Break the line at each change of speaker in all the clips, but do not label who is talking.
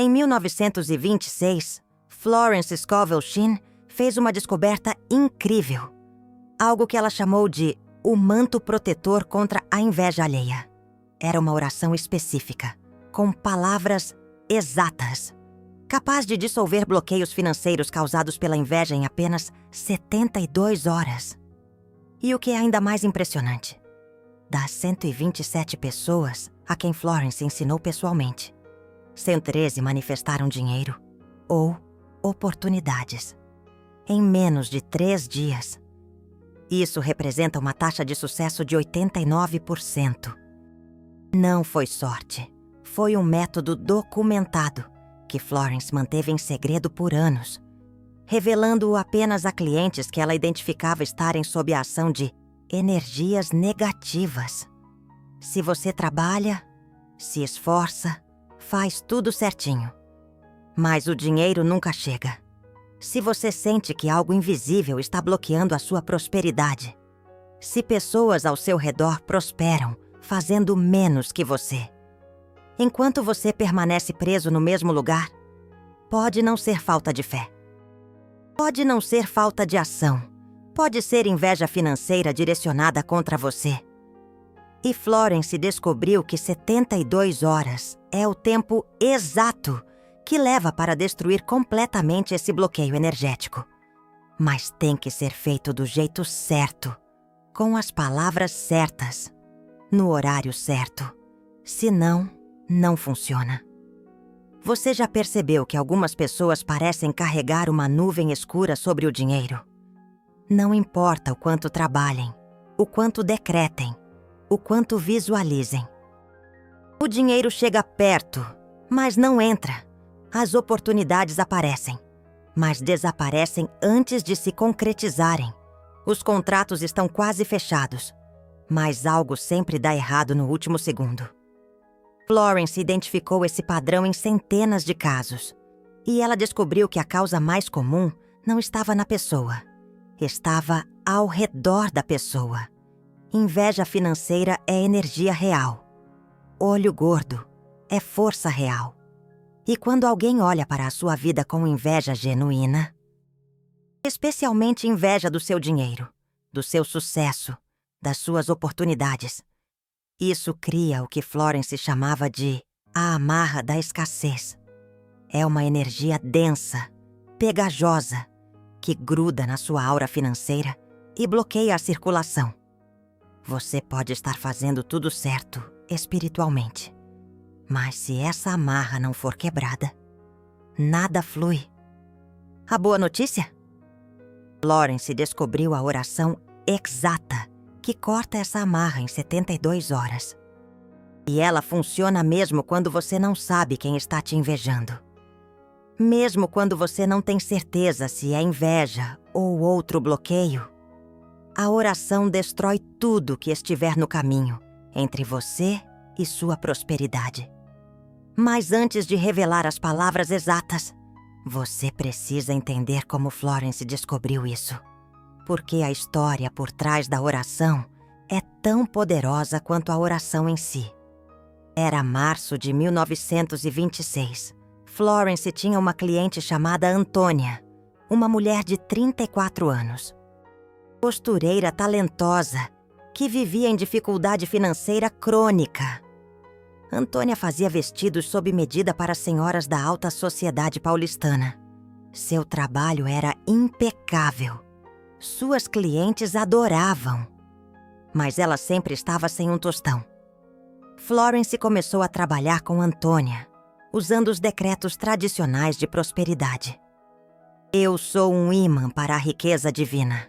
Em 1926, Florence Scovel Shinn fez uma descoberta incrível. Algo que ela chamou de o manto protetor contra a inveja alheia. Era uma oração específica, com palavras exatas, capaz de dissolver bloqueios financeiros causados pela inveja em apenas 72 horas. E o que é ainda mais impressionante, das 127 pessoas a quem Florence ensinou pessoalmente, 113 manifestaram dinheiro ou oportunidades em menos de 3 dias. Isso representa uma taxa de sucesso de 89%. Não foi sorte, foi um método documentado que Florence manteve em segredo por anos, revelando-o apenas a clientes que ela identificava estarem sob a ação de energias negativas. Se você trabalha, se esforça, faz tudo certinho, mas o dinheiro nunca chega. Se você sente que algo invisível está bloqueando a sua prosperidade, se pessoas ao seu redor prosperam fazendo menos que você, enquanto você permanece preso no mesmo lugar, pode não ser falta de fé. Pode não ser falta de ação. Pode ser inveja financeira direcionada contra você. E Florence descobriu que 72 horas é o tempo exato que leva para destruir completamente esse bloqueio energético. Mas tem que ser feito do jeito certo, com as palavras certas, no horário certo. Senão, não funciona. Você já percebeu que algumas pessoas parecem carregar uma nuvem escura sobre o dinheiro? Não importa o quanto trabalhem, o quanto decretem, o quanto visualizem. O dinheiro chega perto, mas não entra. As oportunidades aparecem, mas desaparecem antes de se concretizarem. Os contratos estão quase fechados, mas algo sempre dá errado no último segundo. Florence identificou esse padrão em centenas de casos, e ela descobriu que a causa mais comum não estava na pessoa, estava ao redor da pessoa. Inveja financeira é energia real. Olho gordo é força real. E quando alguém olha para a sua vida com inveja genuína, especialmente inveja do seu dinheiro, do seu sucesso, das suas oportunidades, isso cria o que Florence chamava de a amarra da escassez. É uma energia densa, pegajosa, que gruda na sua aura financeira e bloqueia a circulação. Você pode estar fazendo tudo certo espiritualmente, mas se essa amarra não for quebrada, nada flui. A boa notícia? Florence descobriu a oração exata que corta essa amarra em 72 horas. E ela funciona mesmo quando você não sabe quem está te invejando. Mesmo quando você não tem certeza se é inveja ou outro bloqueio, a oração destrói tudo que estiver no caminho entre você e sua prosperidade. Mas antes de revelar as palavras exatas, você precisa entender como Florence descobriu isso. Porque a história por trás da oração é tão poderosa quanto a oração em si. Era março de 1926. Florence tinha uma cliente chamada Antônia, uma mulher de 34 anos. Costureira talentosa, que vivia em dificuldade financeira crônica. Antônia fazia vestidos sob medida para senhoras da alta sociedade paulistana. Seu trabalho era impecável. Suas clientes adoravam. Mas ela sempre estava sem um tostão. Florence começou a trabalhar com Antônia, usando os decretos tradicionais de prosperidade. Eu sou um ímã para a riqueza divina.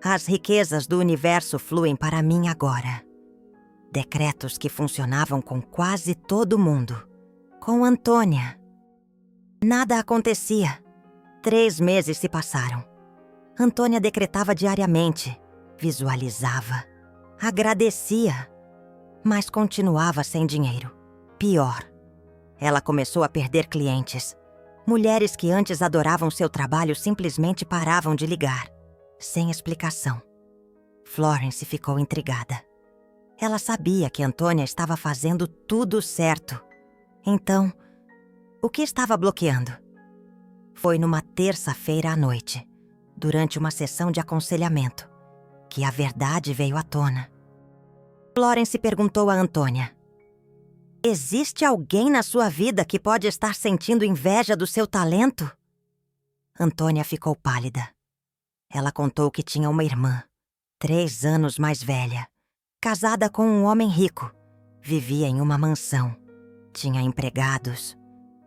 As riquezas do universo fluem para mim agora. Decretos que funcionavam com quase todo mundo. Com Antônia. Nada acontecia. 3 meses se passaram. Antônia decretava diariamente, visualizava, agradecia, mas continuava sem dinheiro. Pior, ela começou a perder clientes. Mulheres que antes adoravam seu trabalho simplesmente paravam de ligar, sem explicação. Florence ficou intrigada. Ela sabia que Antônia estava fazendo tudo certo. Então, O que estava bloqueando? Foi numa terça-feira à noite, durante uma sessão de aconselhamento, que a verdade veio à tona. Florence perguntou a Antônia: existe alguém na sua vida que pode estar sentindo inveja do seu talento? Antônia ficou pálida. Ela contou que tinha uma irmã, 3 anos mais velha, casada com um homem rico, vivia em uma mansão, tinha empregados,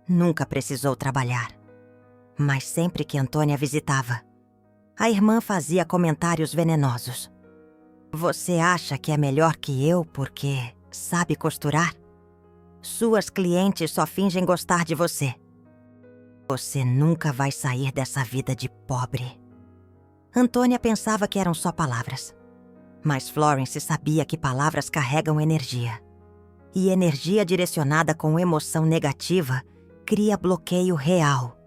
nunca precisou trabalhar. Mas sempre que Antônia visitava, a irmã fazia comentários venenosos. Você acha que é melhor que eu porque sabe costurar? Suas clientes só fingem gostar de você. Você nunca vai sair dessa vida de pobre. Antônia pensava que eram só palavras. Mas Florence sabia que palavras carregam energia. E energia direcionada com emoção negativa cria bloqueio real.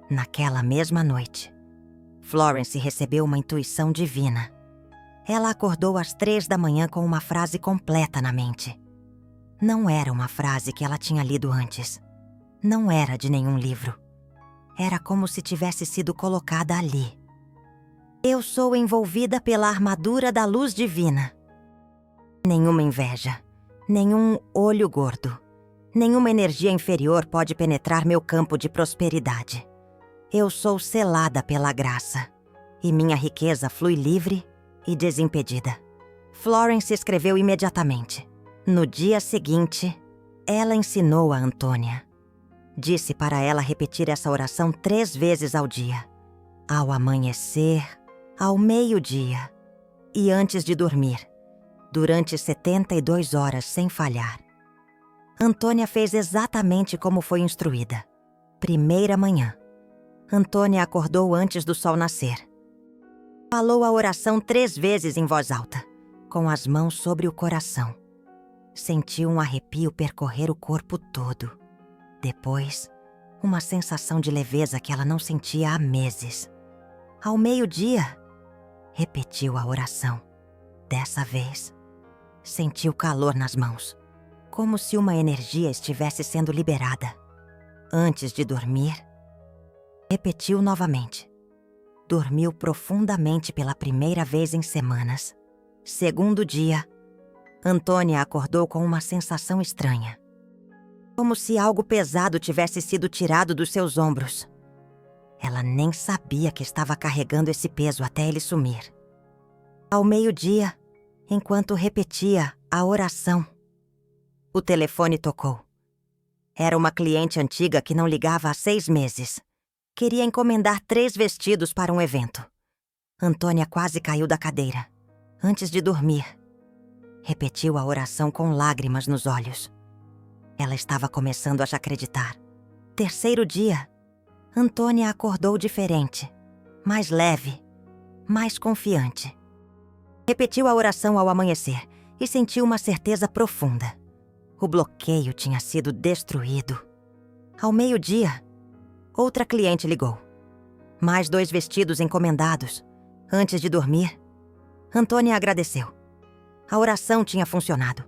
Naquela mesma noite, Florence recebeu uma intuição divina. Ela acordou às 3 da manhã com uma frase completa na mente. Não era uma frase que ela tinha lido antes. Não era de nenhum livro. Era como se tivesse sido colocada ali. Eu sou envolvida pela armadura da luz divina. Nenhuma inveja, nenhum olho gordo, nenhuma energia inferior pode penetrar meu campo de prosperidade. Eu sou selada pela graça, e minha riqueza flui livre e desimpedida. Florence escreveu imediatamente. No dia seguinte, ela ensinou a Antônia. Disse para ela repetir essa oração 3 vezes ao dia. Ao amanhecer, ao meio-dia e antes de dormir, durante 72 horas sem falhar. Antônia fez exatamente como foi instruída. Primeira manhã. Antônia acordou antes do sol nascer. Falou a oração 3 vezes em voz alta, com as mãos sobre o coração. Sentiu um arrepio percorrer o corpo todo. Depois, uma sensação de leveza que ela não sentia há meses. Ao meio-dia, repetiu a oração. Dessa vez, sentiu calor nas mãos, como se uma energia estivesse sendo liberada. Antes de dormir, repetiu novamente. Dormiu profundamente pela primeira vez em semanas. Segundo dia, Antônia acordou com uma sensação estranha. Como se algo pesado tivesse sido tirado dos seus ombros. Ela nem sabia que estava carregando esse peso até ele sumir. Ao meio-dia, enquanto repetia a oração, o telefone tocou. Era uma cliente antiga que não ligava há 6 meses. Queria encomendar 3 vestidos para um evento. Antônia quase caiu da cadeira. Antes de dormir, repetiu a oração com lágrimas nos olhos. Ela estava começando a acreditar. Terceiro dia, Antônia acordou diferente, mais leve, mais confiante. Repetiu a oração ao amanhecer e sentiu uma certeza profunda. O bloqueio tinha sido destruído. Ao meio-dia, outra cliente ligou. Mais 2 vestidos encomendados. Antes de dormir, Antônia agradeceu. A oração tinha funcionado.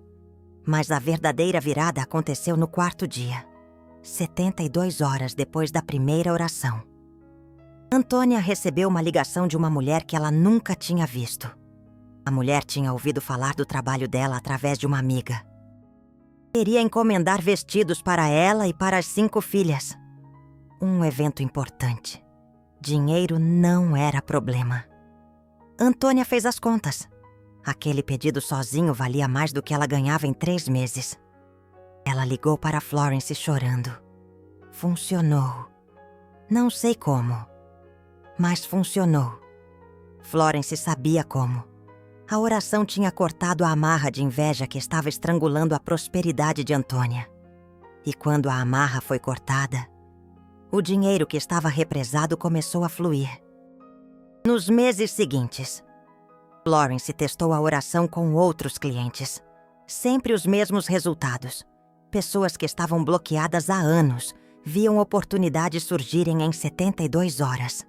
Mas a verdadeira virada aconteceu no 4º dia, 72 horas depois da primeira oração. Antônia recebeu uma ligação de uma mulher que ela nunca tinha visto. A mulher tinha ouvido falar do trabalho dela através de uma amiga. Queria encomendar vestidos para ela e para as 5 filhas. Um evento importante. Dinheiro não era problema. Antônia fez as contas. Aquele pedido sozinho valia mais do que ela ganhava em 3 meses. Ela ligou para Florence chorando. Funcionou. Não sei como, mas funcionou. Florence sabia como. A oração tinha cortado a amarra de inveja que estava estrangulando a prosperidade de Antônia. E quando a amarra foi cortada, o dinheiro que estava represado começou a fluir. Nos meses seguintes, Florence testou a oração com outros clientes. Sempre os mesmos resultados. Pessoas que estavam bloqueadas há anos viam oportunidades surgirem em 72 horas.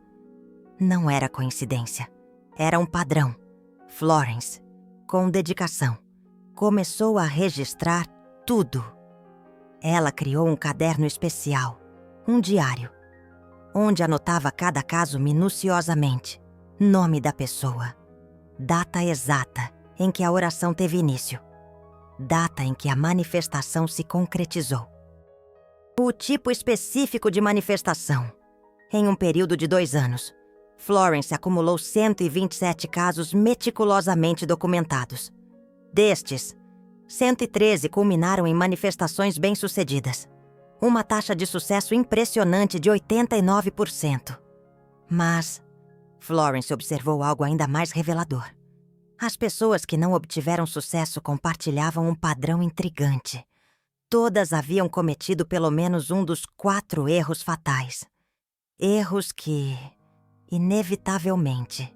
Não era coincidência. Era um padrão. Florence, com dedicação, começou a registrar tudo. Ela criou um caderno especial, um diário, onde anotava cada caso minuciosamente, nome da pessoa, data exata em que a oração teve início, data em que a manifestação se concretizou. O tipo específico de manifestação. Em um período de 2 anos, Florence acumulou 127 casos meticulosamente documentados. Destes, 113 culminaram em manifestações bem-sucedidas. Uma taxa de sucesso impressionante de 89%. Mas Florence observou algo ainda mais revelador. As pessoas que não obtiveram sucesso compartilhavam um padrão intrigante. Todas haviam cometido pelo menos um dos 4 erros fatais. Erros que, inevitavelmente,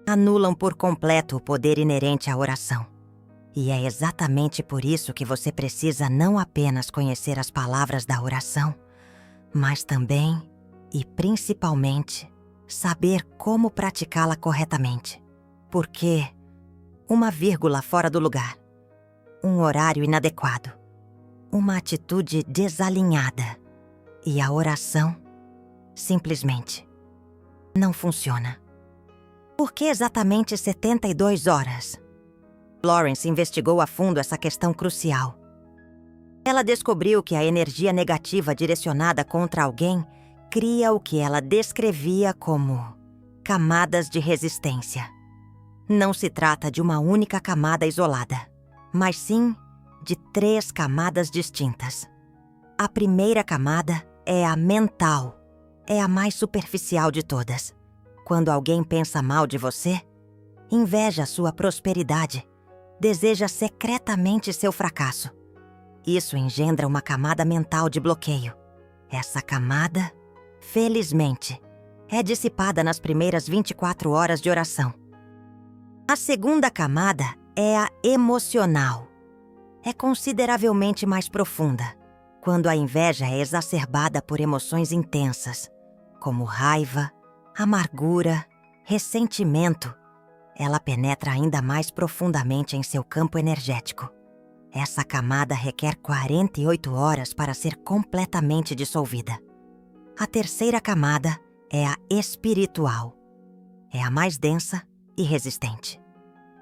anulam por completo o poder inerente à oração. E é exatamente por isso que você precisa não apenas conhecer as palavras da oração, mas também, e principalmente, saber como praticá-la corretamente. Porque uma vírgula fora do lugar, um horário inadequado, uma atitude desalinhada e a oração simplesmente não funciona. Por que exatamente 72 horas? Florence investigou a fundo essa questão crucial. Ela descobriu que a energia negativa direcionada contra alguém cria o que ela descrevia como camadas de resistência. Não se trata de uma única camada isolada, mas sim de 3 camadas distintas. A primeira camada é a mental, é a mais superficial de todas. Quando alguém pensa mal de você, inveja sua prosperidade, deseja secretamente seu fracasso. Isso engendra uma camada mental de bloqueio. Essa camada, felizmente, é dissipada nas primeiras 24 horas de oração. A segunda camada é a emocional. É consideravelmente mais profunda, quando a inveja é exacerbada por emoções intensas, como raiva, amargura, ressentimento. Ela penetra ainda mais profundamente em seu campo energético. Essa camada requer 48 horas para ser completamente dissolvida. A terceira camada é a espiritual. É a mais densa e resistente.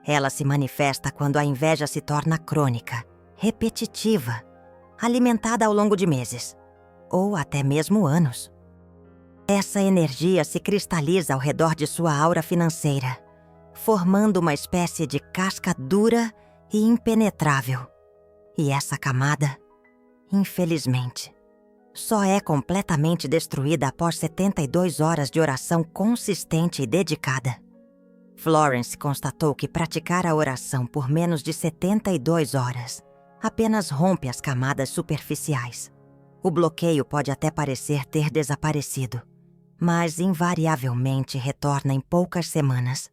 Ela se manifesta quando a inveja se torna crônica, repetitiva, alimentada ao longo de meses, ou até mesmo anos. Essa energia se cristaliza ao redor de sua aura financeira, formando uma espécie de casca dura e impenetrável. E essa camada, infelizmente, só é completamente destruída após 72 horas de oração consistente e dedicada. Florence constatou que praticar a oração por menos de 72 horas apenas rompe as camadas superficiais. O bloqueio pode até parecer ter desaparecido, mas invariavelmente retorna em poucas semanas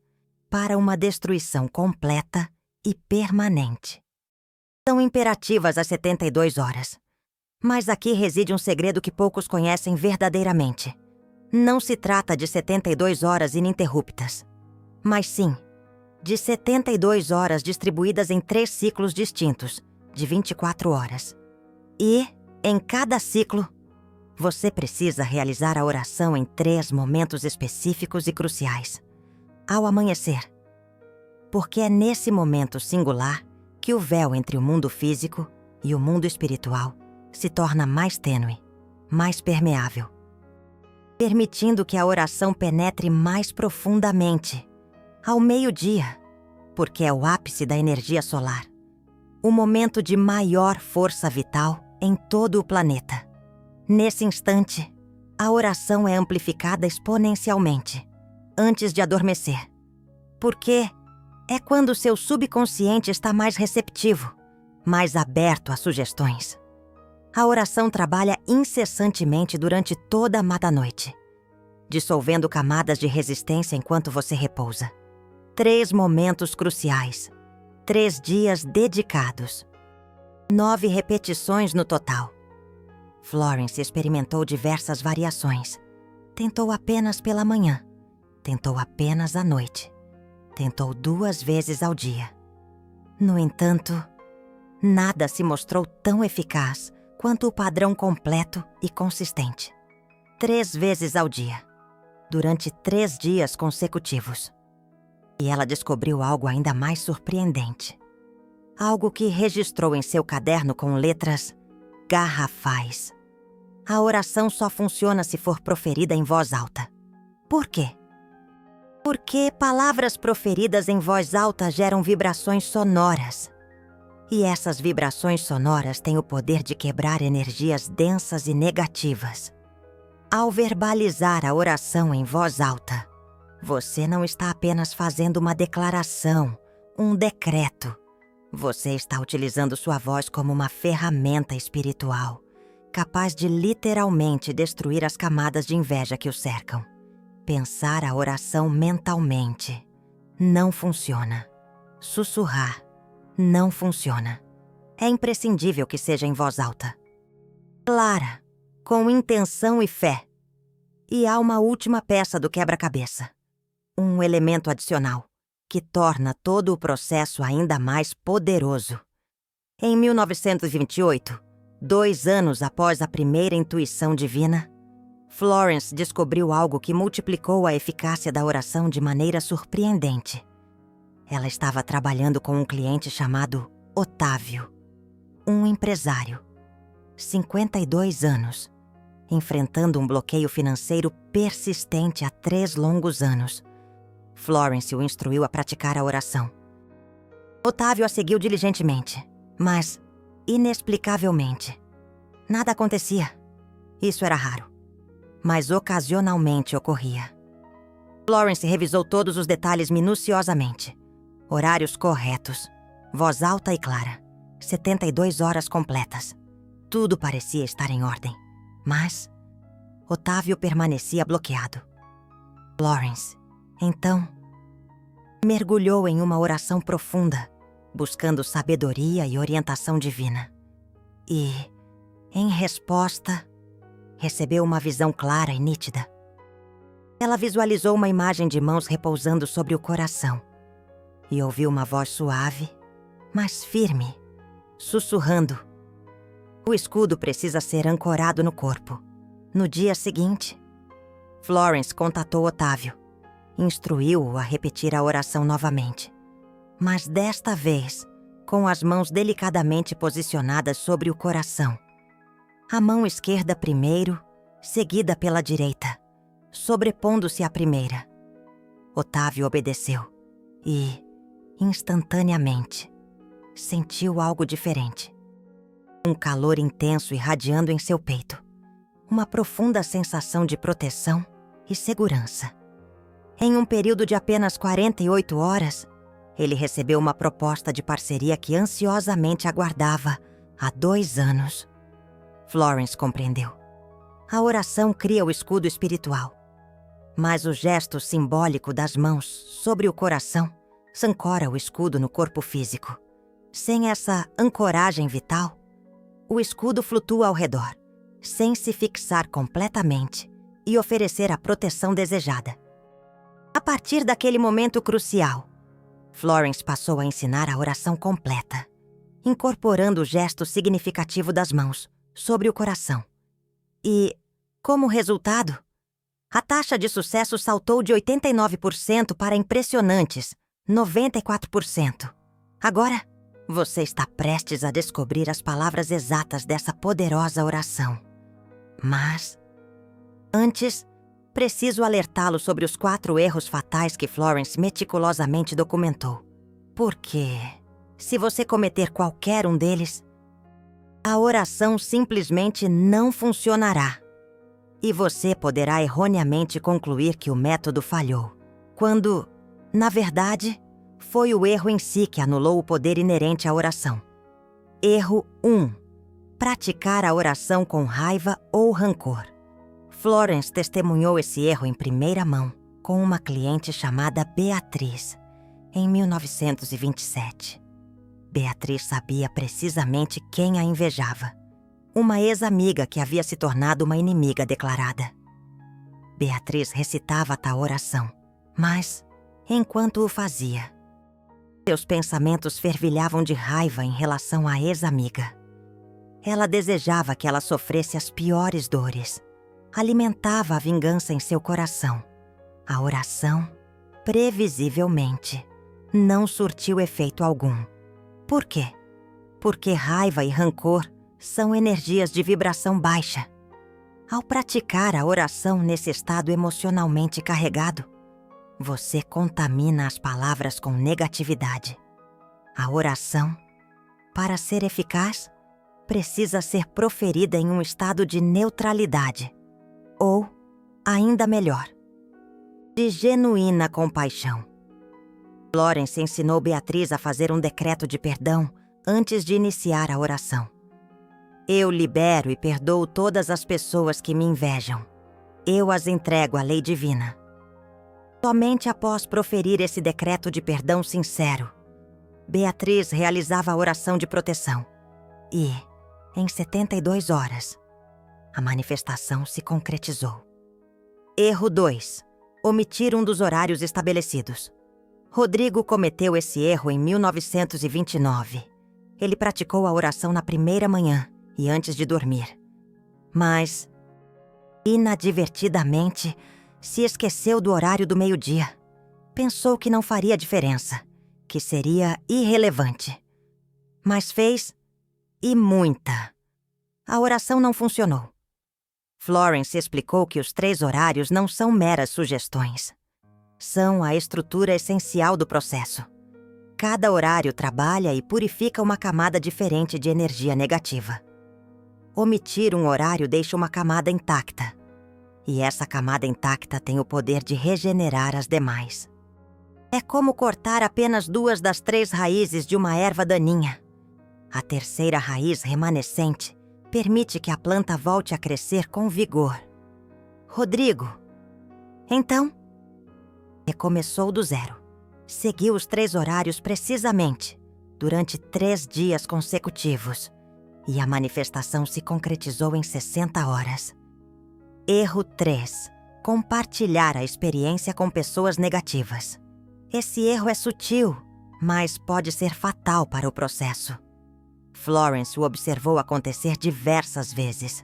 para uma destruição completa e permanente. São imperativas as 72 horas. Mas aqui reside um segredo que poucos conhecem verdadeiramente. Não se trata de 72 horas ininterruptas, mas sim de 72 horas distribuídas em 3 ciclos distintos, de 24 horas. E, em cada ciclo, você precisa realizar a oração em 3 momentos específicos e cruciais. Ao amanhecer. Porque é nesse momento singular que o véu entre o mundo físico e o mundo espiritual se torna mais tênue, mais permeável, permitindo que a oração penetre mais profundamente, ao meio-dia, porque é o ápice da energia solar, o momento de maior força vital em todo o planeta. Nesse instante, a oração é amplificada exponencialmente, antes de adormecer, porque é quando seu subconsciente está mais receptivo, mais aberto a sugestões. A oração trabalha incessantemente durante toda a mata-noite, dissolvendo camadas de resistência enquanto você repousa. 3 momentos cruciais, 3 dias dedicados, 9 repetições no total. Florence experimentou diversas variações. Tentou apenas pela manhã, tentou apenas à noite, tentou 2 vezes ao dia. No entanto, nada se mostrou tão eficaz quanto o padrão completo e consistente. 3 vezes ao dia, durante 3 dias consecutivos. E ela descobriu algo ainda mais surpreendente. Algo que registrou em seu caderno com letras garrafais. A oração só funciona se for proferida em voz alta. Por quê? Porque palavras proferidas em voz alta geram vibrações sonoras. E essas vibrações sonoras têm o poder de quebrar energias densas e negativas. Ao verbalizar a oração em voz alta, você não está apenas fazendo uma declaração, um decreto. Você está utilizando sua voz como uma ferramenta espiritual, capaz de literalmente destruir as camadas de inveja que o cercam. Pensar a oração mentalmente não funciona. Sussurrar não funciona. É imprescindível que seja em voz alta. Clara, com intenção e fé. E há uma última peça do quebra-cabeça. Um elemento adicional, que torna todo o processo ainda mais poderoso. Em 1928, 2 anos após a primeira intuição divina, Florence descobriu algo que multiplicou a eficácia da oração de maneira surpreendente. Ela estava trabalhando com um cliente chamado Otávio, um empresário, 52 anos, enfrentando um bloqueio financeiro persistente há 3 longos anos. Florence o instruiu a praticar a oração. Otávio a seguiu diligentemente, mas, inexplicavelmente, nada acontecia. Isso era raro, mas ocasionalmente ocorria. Florence revisou todos os detalhes minuciosamente. Horários corretos, voz alta e clara, 72 horas completas. Tudo parecia estar em ordem, mas Otávio permanecia bloqueado. Florence, então, mergulhou em uma oração profunda, buscando sabedoria e orientação divina. E, em resposta, recebeu uma visão clara e nítida. Ela visualizou uma imagem de mãos repousando sobre o coração e ouviu uma voz suave, mas firme, sussurrando: "O escudo precisa ser ancorado no corpo." No dia seguinte, Florence contatou Otávio. Instruiu-o a repetir a oração novamente, mas desta vez com as mãos delicadamente posicionadas sobre o coração. A mão esquerda primeiro, seguida pela direita, sobrepondo-se à primeira. Otávio obedeceu e, instantaneamente, sentiu algo diferente. Um calor intenso irradiando em seu peito. Uma profunda sensação de proteção e segurança. Em um período de apenas 48 horas, ele recebeu uma proposta de parceria que ansiosamente aguardava há 2 anos. Florence compreendeu. A oração cria o escudo espiritual, mas o gesto simbólico das mãos sobre o coração ancora o escudo no corpo físico. Sem essa ancoragem vital, o escudo flutua ao redor, sem se fixar completamente e oferecer a proteção desejada. A partir daquele momento crucial, Florence passou a ensinar a oração completa, incorporando o gesto significativo das mãos sobre o coração. E, como resultado, a taxa de sucesso saltou de 89% para impressionantes 94%. Agora, você está prestes a descobrir as palavras exatas dessa poderosa oração. Mas, antes, preciso alertá-lo sobre os 4 erros fatais que Florence meticulosamente documentou. Porque, se você cometer qualquer um deles, a oração simplesmente não funcionará. E você poderá erroneamente concluir que o método falhou, quando, na verdade, foi o erro em si que anulou o poder inerente à oração. Erro 1. Praticar a oração com raiva ou rancor. Florence testemunhou esse erro em primeira mão com uma cliente chamada Beatriz, em 1927. Beatriz sabia precisamente quem a invejava. Uma ex-amiga que havia se tornado uma inimiga declarada. Beatriz recitava tal oração, mas, enquanto o fazia, seus pensamentos fervilhavam de raiva em relação à ex-amiga. Ela desejava que ela sofresse as piores dores. Alimentava a vingança em seu coração. A oração, previsivelmente, não surtiu efeito algum. Por quê? Porque raiva e rancor são energias de vibração baixa. Ao praticar a oração nesse estado emocionalmente carregado, você contamina as palavras com negatividade. A oração, para ser eficaz, precisa ser proferida em um estado de neutralidade. Ou, ainda melhor, de genuína compaixão. Florence ensinou Beatriz a fazer um decreto de perdão antes de iniciar a oração. Eu libero e perdoo todas as pessoas que me invejam. Eu as entrego à lei divina. Somente após proferir esse decreto de perdão sincero, Beatriz realizava a oração de proteção. E, em 72 horas, a manifestação se concretizou. Erro 2. Omitir um dos horários estabelecidos. Rodrigo cometeu esse erro em 1929. Ele praticou a oração na primeira manhã e antes de dormir. Mas, inadvertidamente, se esqueceu do horário do meio-dia. Pensou que não faria diferença, que seria irrelevante. Mas fez, e muita. A oração não funcionou. Florence explicou que os 3 horários não são meras sugestões. São a estrutura essencial do processo. Cada horário trabalha e purifica uma camada diferente de energia negativa. Omitir um horário deixa uma camada intacta. E essa camada intacta tem o poder de regenerar as demais. É como cortar apenas 2 das 3 raízes de uma erva daninha. A terceira raiz remanescente permite que a planta volte a crescer com vigor. Rodrigo, então, recomeçou do zero. Seguiu os 3 horários precisamente, durante 3 dias consecutivos, e a manifestação se concretizou em 60 horas. Erro 3. Compartilhar a experiência com pessoas negativas. Esse erro é sutil, mas pode ser fatal para o processo. Florence o observou acontecer diversas vezes.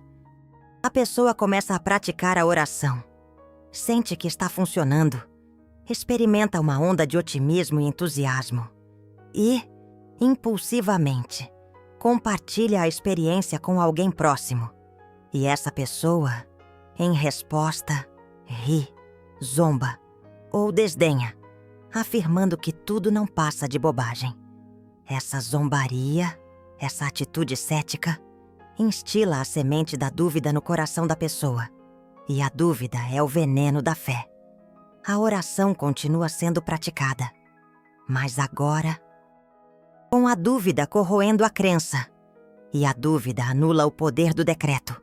A pessoa começa a praticar a oração. Sente que está funcionando. Experimenta uma onda de otimismo e entusiasmo. E, impulsivamente, compartilha a experiência com alguém próximo. E essa pessoa, em resposta, ri, zomba ou desdenha, afirmando que tudo não passa de bobagem. Essa zombaria, essa atitude cética, instila a semente da dúvida no coração da pessoa. E a dúvida é o veneno da fé. A oração continua sendo praticada, mas agora, com a dúvida corroendo a crença, e a dúvida anula o poder do decreto.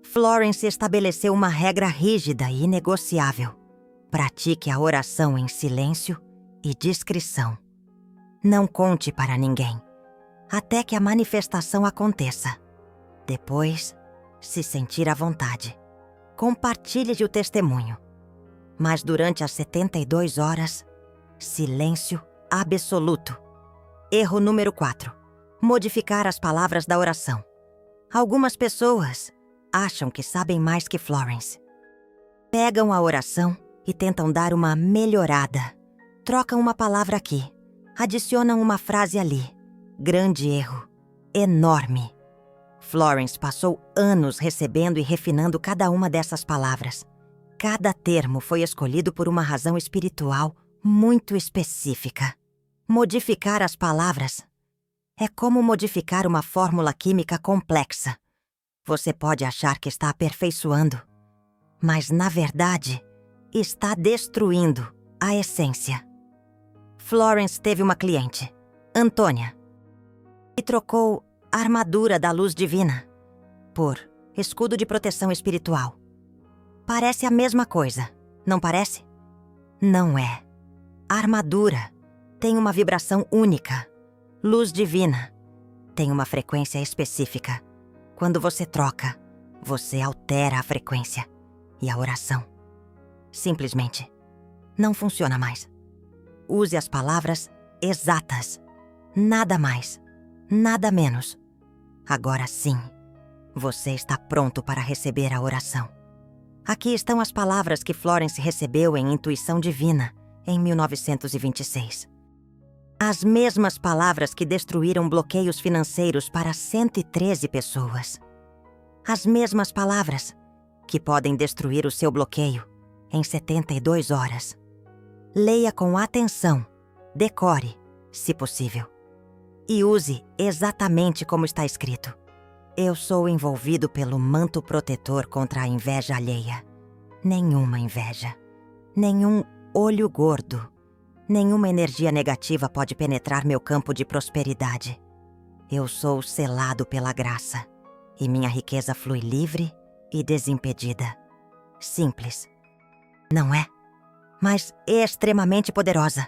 Florence estabeleceu uma regra rígida e inegociável. Pratique a oração em silêncio e discrição. Não conte para ninguém, até que a manifestação aconteça. Depois, se sentir à vontade, compartilhe o testemunho. Mas durante as 72 horas, silêncio absoluto. Erro número 4. Modificar as palavras da oração. Algumas pessoas acham que sabem mais que Florence. Pegam a oração e tentam dar uma melhorada. Trocam uma palavra aqui, adicionam uma frase ali. Grande erro. Enorme. Florence passou anos recebendo e refinando cada uma dessas palavras. Cada termo foi escolhido por uma razão espiritual muito específica. Modificar as palavras é como modificar uma fórmula química complexa. Você pode achar que está aperfeiçoando, mas, na verdade, está destruindo a essência. Florence teve uma cliente, Antônia, e trocou a armadura da luz divina por escudo de proteção espiritual. Parece a mesma coisa, não parece? Não é. A armadura tem uma vibração única. Luz divina tem uma frequência específica. Quando você troca, você altera a frequência. E a oração simplesmente não funciona mais. Use as palavras exatas. Nada mais, nada menos. Agora sim, você está pronto para receber a oração. Aqui estão as palavras que Florence recebeu em intuição divina em 1926. As mesmas palavras que destruíram bloqueios financeiros para 113 pessoas. As mesmas palavras que podem destruir o seu bloqueio em 72 horas. Leia com atenção, decore, se possível. E use exatamente como está escrito. Eu sou envolvido pelo manto protetor contra a inveja alheia. Nenhuma inveja, nenhum olho gordo, nenhuma energia negativa pode penetrar meu campo de prosperidade. Eu sou selado pela graça e minha riqueza flui livre e desimpedida. Simples, não é? Mas extremamente poderosa.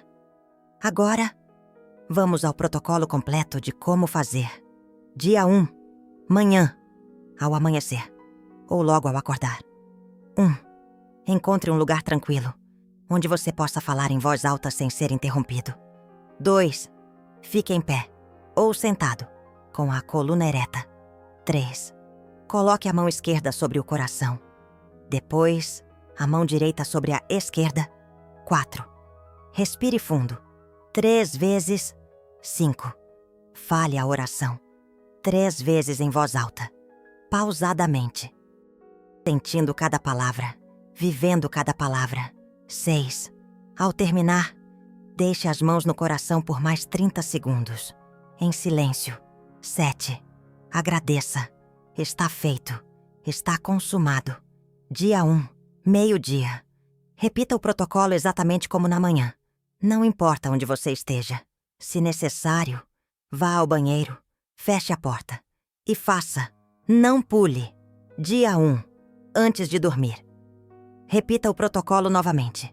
Agora, vamos ao protocolo completo de como fazer. Dia 1, manhã, ao amanhecer, ou logo ao acordar. 1. Encontre um lugar tranquilo, onde você possa falar em voz alta sem ser interrompido. 2. Fique em pé, ou sentado, com a coluna ereta. 3. Coloque a mão esquerda sobre o coração. Depois, a mão direita sobre a esquerda. 4. Respire fundo. 3 vezes. 5. Fale a oração. 3 vezes em voz alta, pausadamente. Sentindo cada palavra, vivendo cada palavra. 6. Ao terminar, deixe as mãos no coração por mais 30 segundos, em silêncio. 7. Agradeça. Está feito. Está consumado. Dia 1, meio-dia. Repita o protocolo exatamente como na manhã. Não importa onde você esteja. Se necessário, vá ao banheiro, feche a porta e faça. Não pule. Dia 1, antes de dormir. Repita o protocolo novamente.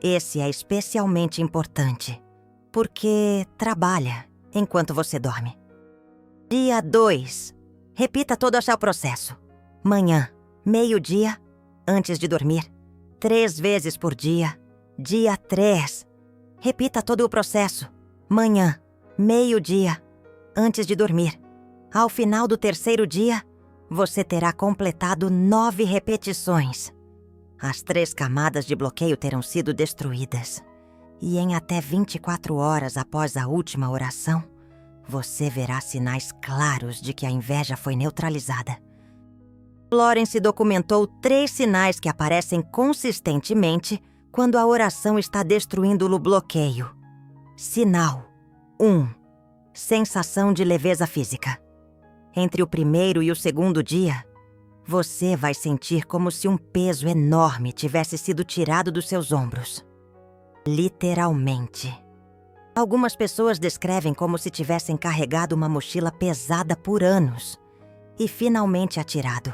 Esse é especialmente importante, porque trabalha enquanto você dorme. Dia 2, repita todo o seu processo. Manhã, meio-dia, antes de dormir. 3 vezes por dia. Dia 3, repita todo o processo. Manhã, meio-dia, antes de dormir. Ao final do 3º dia, você terá completado 9 repetições. As 3 camadas de bloqueio terão sido destruídas. E em até 24 horas após a última oração, você verá sinais claros de que a inveja foi neutralizada. Florence documentou 3 sinais que aparecem consistentemente quando a oração está destruindo o bloqueio. Sinal 1. Sensação de leveza física. Entre o 1º e o 2º dia, você vai sentir como se um peso enorme tivesse sido tirado dos seus ombros. Literalmente. Algumas pessoas descrevem como se tivessem carregado uma mochila pesada por anos e finalmente a tirado.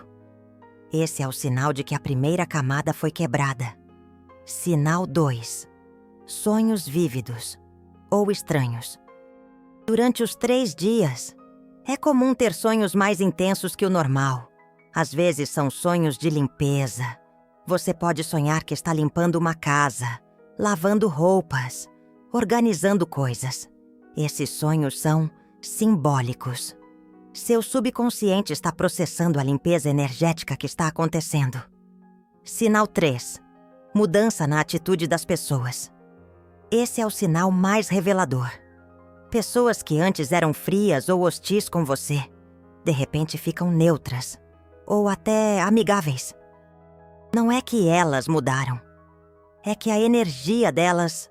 Esse é o sinal de que a primeira camada foi quebrada. Sinal 2. Sonhos vívidos ou estranhos. Durante os 3 dias, é comum ter sonhos mais intensos que o normal. Às vezes são sonhos de limpeza. Você pode sonhar que está limpando uma casa, lavando roupas, organizando coisas. Esses sonhos são simbólicos. Seu subconsciente está processando a limpeza energética que está acontecendo. Sinal 3. Mudança na atitude das pessoas. Esse é o sinal mais revelador. Pessoas que antes eram frias ou hostis com você, de repente ficam neutras, ou até amigáveis. Não é que elas mudaram, é que a energia delas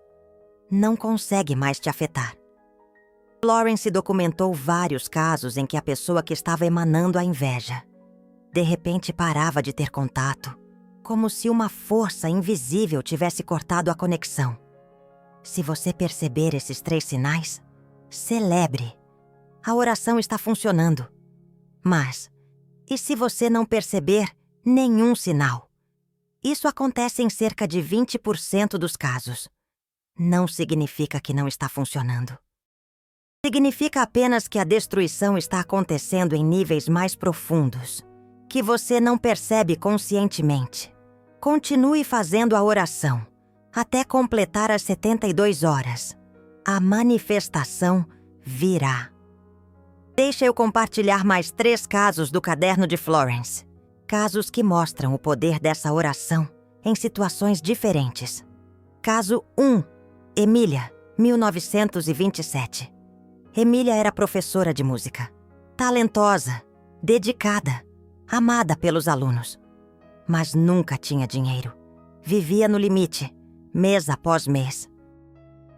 não consegue mais te afetar. Florence documentou vários casos em que a pessoa que estava emanando a inveja, de repente parava de ter contato, como se uma força invisível tivesse cortado a conexão. Se você perceber esses 3 sinais, celebre. A oração está funcionando. Mas, e se você não perceber nenhum sinal? Isso acontece em cerca de 20% dos casos. Não significa que não está funcionando. Significa apenas que a destruição está acontecendo em níveis mais profundos, que você não percebe conscientemente. Continue fazendo a oração, até completar as 72 horas. A manifestação virá. Deixa eu compartilhar mais 3 casos do caderno de Florence. Casos que mostram o poder dessa oração em situações diferentes. Caso 1. Emília, 1927. Emília era professora de música. Talentosa, dedicada, amada pelos alunos. Mas nunca tinha dinheiro. Vivia no limite, mês após mês.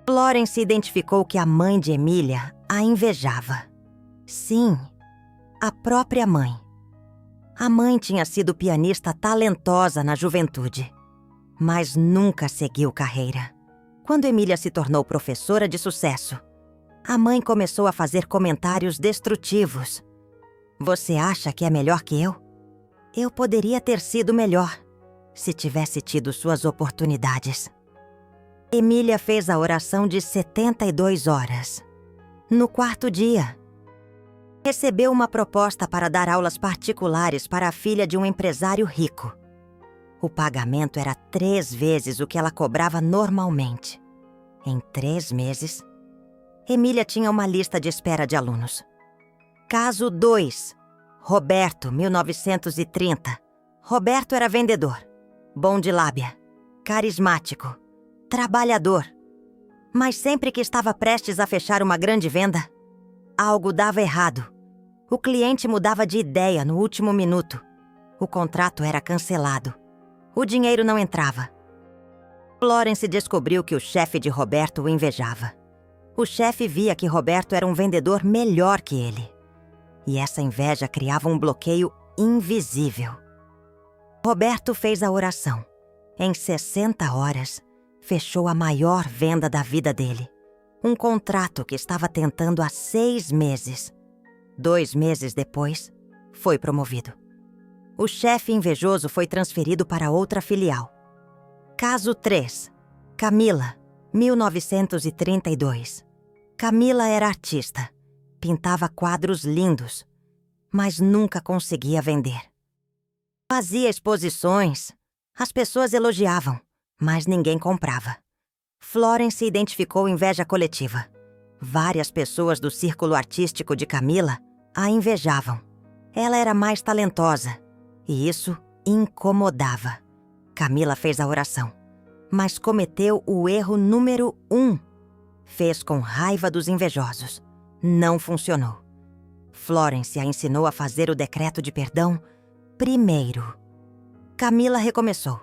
Florence identificou que a mãe de Emília a invejava. Sim, a própria mãe. A mãe tinha sido pianista talentosa na juventude, mas nunca seguiu carreira. Quando Emília se tornou professora de sucesso, a mãe começou a fazer comentários destrutivos. Você acha que é melhor que eu? Eu poderia ter sido melhor, se tivesse tido suas oportunidades. Emília fez a oração de 72 horas. No 4º dia, recebeu uma proposta para dar aulas particulares para a filha de um empresário rico. O pagamento era 3 vezes o que ela cobrava normalmente. Em 3 meses, Emília tinha uma lista de espera de alunos. Caso 2. Roberto, 1930. Roberto era vendedor, bom de lábia, carismático, trabalhador. Mas sempre que estava prestes a fechar uma grande venda, algo dava errado. O cliente mudava de ideia no último minuto. O contrato era cancelado. O dinheiro não entrava. Florence descobriu que o chefe de Roberto o invejava. O chefe via que Roberto era um vendedor melhor que ele. E essa inveja criava um bloqueio invisível. Roberto fez a oração. Em 60 horas, fechou a maior venda da vida dele. Um contrato que estava tentando há 6 meses. 2 meses depois, foi promovido. O chefe invejoso foi transferido para outra filial. Caso 3. Camila, 1932. Camila era artista. Pintava quadros lindos, mas nunca conseguia vender. Fazia exposições. As pessoas elogiavam, mas ninguém comprava. Florence identificou inveja coletiva. Várias pessoas do círculo artístico de Camila a invejavam. Ela era mais talentosa, e isso incomodava. Camila fez a oração, mas cometeu o erro número 1. Fez com raiva dos invejosos. Não funcionou. Florence a ensinou a fazer o decreto de perdão primeiro. Camila recomeçou.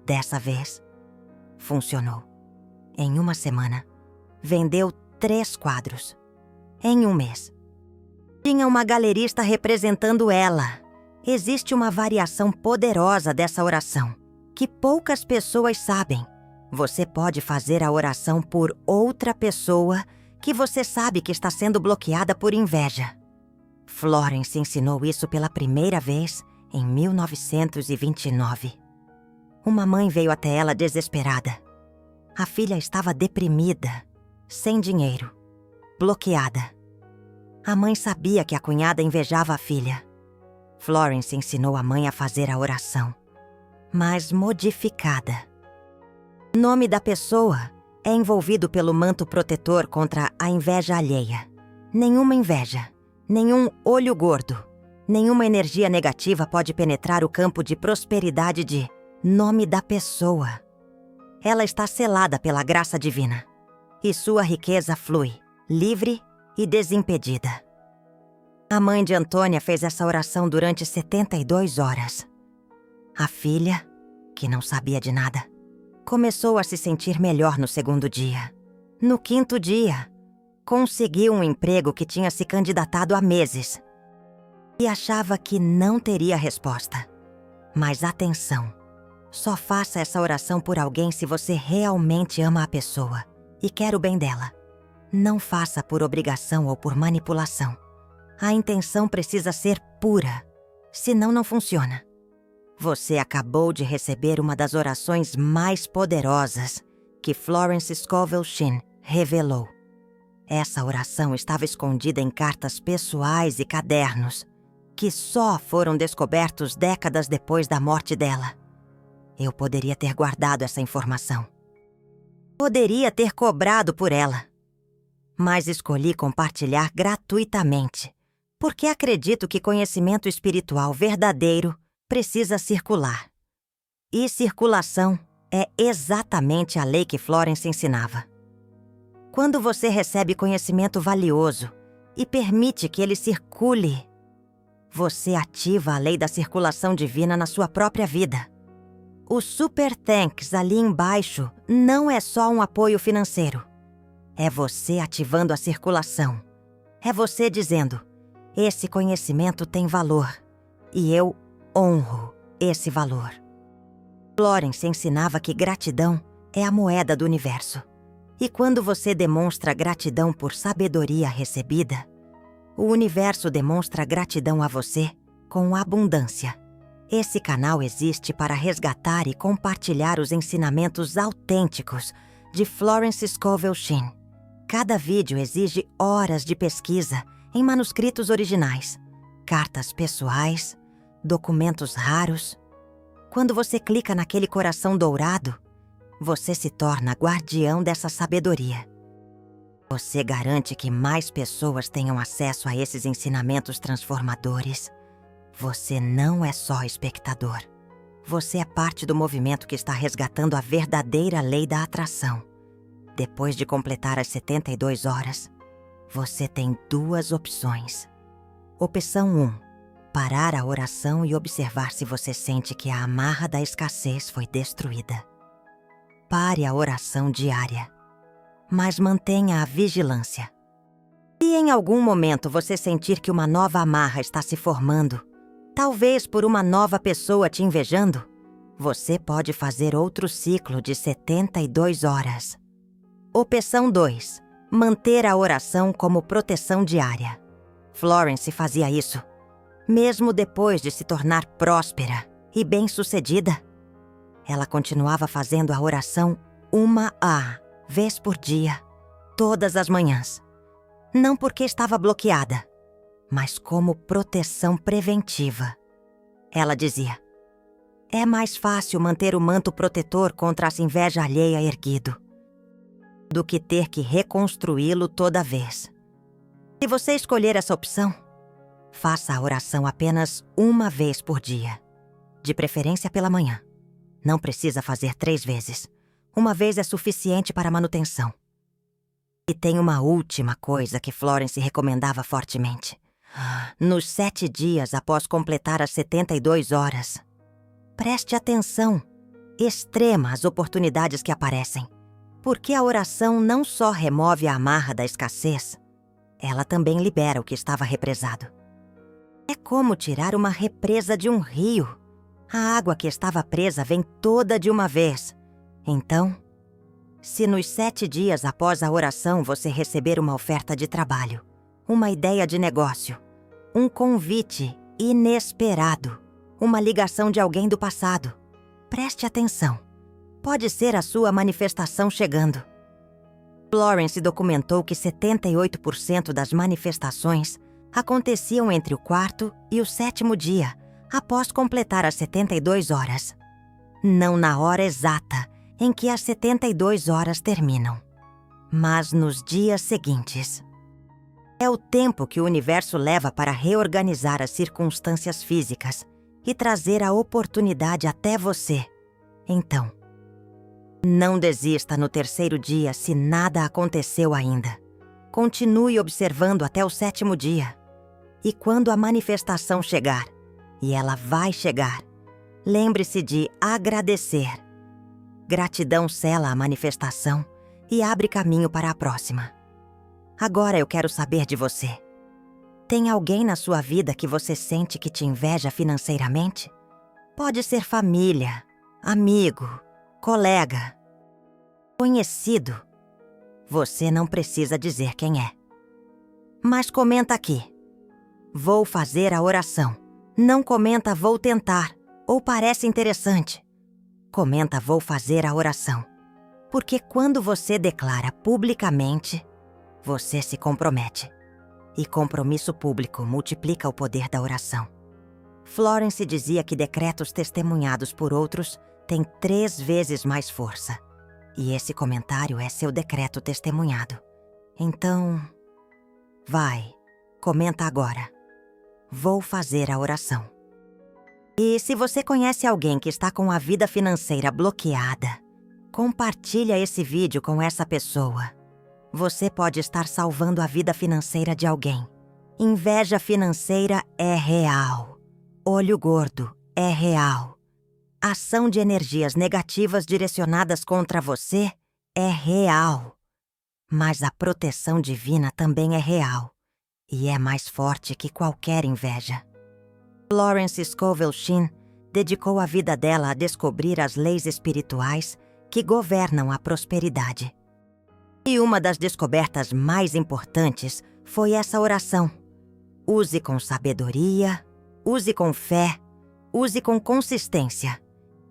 Dessa vez, funcionou. Em uma semana, vendeu 3 quadros. Em um mês, tinha uma galerista representando ela. Existe uma variação poderosa dessa oração, que poucas pessoas sabem. Você pode fazer a oração por outra pessoa que você sabe que está sendo bloqueada por inveja. Florence ensinou isso pela primeira vez em 1929. Uma mãe veio até ela desesperada. A filha estava deprimida, sem dinheiro, bloqueada. A mãe sabia que a cunhada invejava a filha. Florence ensinou a mãe a fazer a oração, mas modificada. O nome da pessoa é envolvido pelo manto protetor contra a inveja alheia. Nenhuma inveja, nenhum olho gordo, nenhuma energia negativa pode penetrar o campo de prosperidade de nome da pessoa. Ela está selada pela graça divina, e sua riqueza flui, livre e desimpedida. A mãe de Antônia fez essa oração durante 72 horas. A filha, que não sabia de nada, começou a se sentir melhor no 2º dia. No 5º dia, conseguiu um emprego que tinha se candidatado há meses e achava que não teria resposta. Mas atenção, só faça essa oração por alguém se você realmente ama a pessoa e quer o bem dela. Não faça por obrigação ou por manipulação. A intenção precisa ser pura, senão não funciona. Você acabou de receber uma das orações mais poderosas que Florence Scovel Shinn revelou. Essa oração estava escondida em cartas pessoais e cadernos, que só foram descobertos décadas depois da morte dela. Eu poderia ter guardado essa informação. Poderia ter cobrado por ela. Mas escolhi compartilhar gratuitamente, Porque acredito que conhecimento espiritual verdadeiro precisa circular. E circulação é exatamente a lei que Florence ensinava. Quando você recebe conhecimento valioso e permite que ele circule, você ativa a lei da circulação divina na sua própria vida. O Super Thanks ali embaixo não é só um apoio financeiro. É você ativando a circulação. É você dizendo: esse conhecimento tem valor e eu honro esse valor. Florence ensinava que gratidão é a moeda do universo. E quando você demonstra gratidão por sabedoria recebida, o universo demonstra gratidão a você com abundância. Esse canal existe para resgatar e compartilhar os ensinamentos autênticos de Florence Scovel Shinn. Cada vídeo exige horas de pesquisa em manuscritos originais, cartas pessoais, documentos raros. Quando você clica naquele coração dourado, você se torna guardião dessa sabedoria. Você garante que mais pessoas tenham acesso a esses ensinamentos transformadores. Você não é só espectador. Você é parte do movimento que está resgatando a verdadeira lei da atração. Depois de completar as 72 horas, você tem duas opções. Opção 1. Parar a oração e observar se você sente que a amarra da escassez foi destruída. Pare a oração diária, mas mantenha a vigilância. Se em algum momento você sentir que uma nova amarra está se formando, talvez por uma nova pessoa te invejando, você pode fazer outro ciclo de 72 horas. Opção 2. Manter a oração como proteção diária. Florence fazia isso, mesmo depois de se tornar próspera e bem-sucedida. Ela continuava fazendo a oração uma vez por dia, todas as manhãs. Não porque estava bloqueada, mas como proteção preventiva. Ela dizia: é mais fácil manter o manto protetor contra a inveja alheia erguido do que ter que reconstruí-lo toda vez. Se você escolher essa opção, faça a oração apenas uma vez por dia, de preferência pela manhã. Não precisa fazer 3 vezes. Uma vez é suficiente para a manutenção. E tem uma última coisa que Florence recomendava fortemente. Nos 7 dias após completar as 72 horas, preste atenção extrema às oportunidades que aparecem. Porque a oração não só remove a amarra da escassez, ela também libera o que estava represado. É como tirar uma represa de um rio. A água que estava presa vem toda de uma vez. Então, se nos 7 dias após a oração você receber uma oferta de trabalho, uma ideia de negócio, um convite inesperado, uma ligação de alguém do passado, preste atenção. Pode ser a sua manifestação chegando. Florence documentou que 78% das manifestações aconteciam entre o 4º e o 7º dia, após completar as 72 horas. Não na hora exata em que as 72 horas terminam, mas nos dias seguintes. É o tempo que o universo leva para reorganizar as circunstâncias físicas e trazer a oportunidade até você. Então, não desista no 3º dia se nada aconteceu ainda. Continue observando até o 7º dia. E quando a manifestação chegar, e ela vai chegar, lembre-se de agradecer. Gratidão sela a manifestação e abre caminho para a próxima. Agora eu quero saber de você. Tem alguém na sua vida que você sente que te inveja financeiramente? Pode ser família, amigo, colega, conhecido. Você não precisa dizer quem é. Mas comenta aqui: vou fazer a oração. Não comenta vou tentar ou parece interessante. Comenta vou fazer a oração. Porque quando você declara publicamente, você se compromete. E compromisso público multiplica o poder da oração. Florence dizia que decretos testemunhados por outros têm 3 vezes mais força. E esse comentário é seu decreto testemunhado. Então, vai, comenta agora. vou fazer a oração. E se você conhece alguém que está com a vida financeira bloqueada, compartilha esse vídeo com essa pessoa. Você pode estar salvando a vida financeira de alguém. Inveja financeira é real. Olho gordo é real. Ação de energias negativas direcionadas contra você é real. Mas a proteção divina também é real. E é mais forte que qualquer inveja. Florence Scovel Shinn dedicou a vida dela a descobrir as leis espirituais que governam a prosperidade. E uma das descobertas mais importantes foi essa oração. Use com sabedoria, use com fé, use com consistência.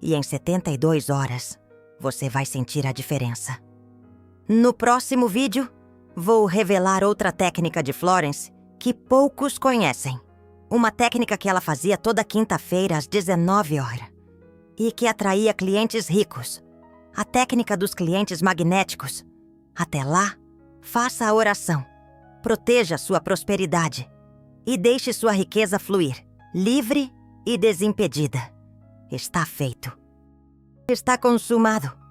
E em 72 horas, você vai sentir a diferença. No próximo vídeo, vou revelar outra técnica de Florence que poucos conhecem. Uma técnica que ela fazia toda quinta-feira às 19 horas e que atraía clientes ricos. A técnica dos clientes magnéticos. Até lá, faça a oração. Proteja sua prosperidade e deixe sua riqueza fluir, livre e desimpedida. Está feito. Está consumado.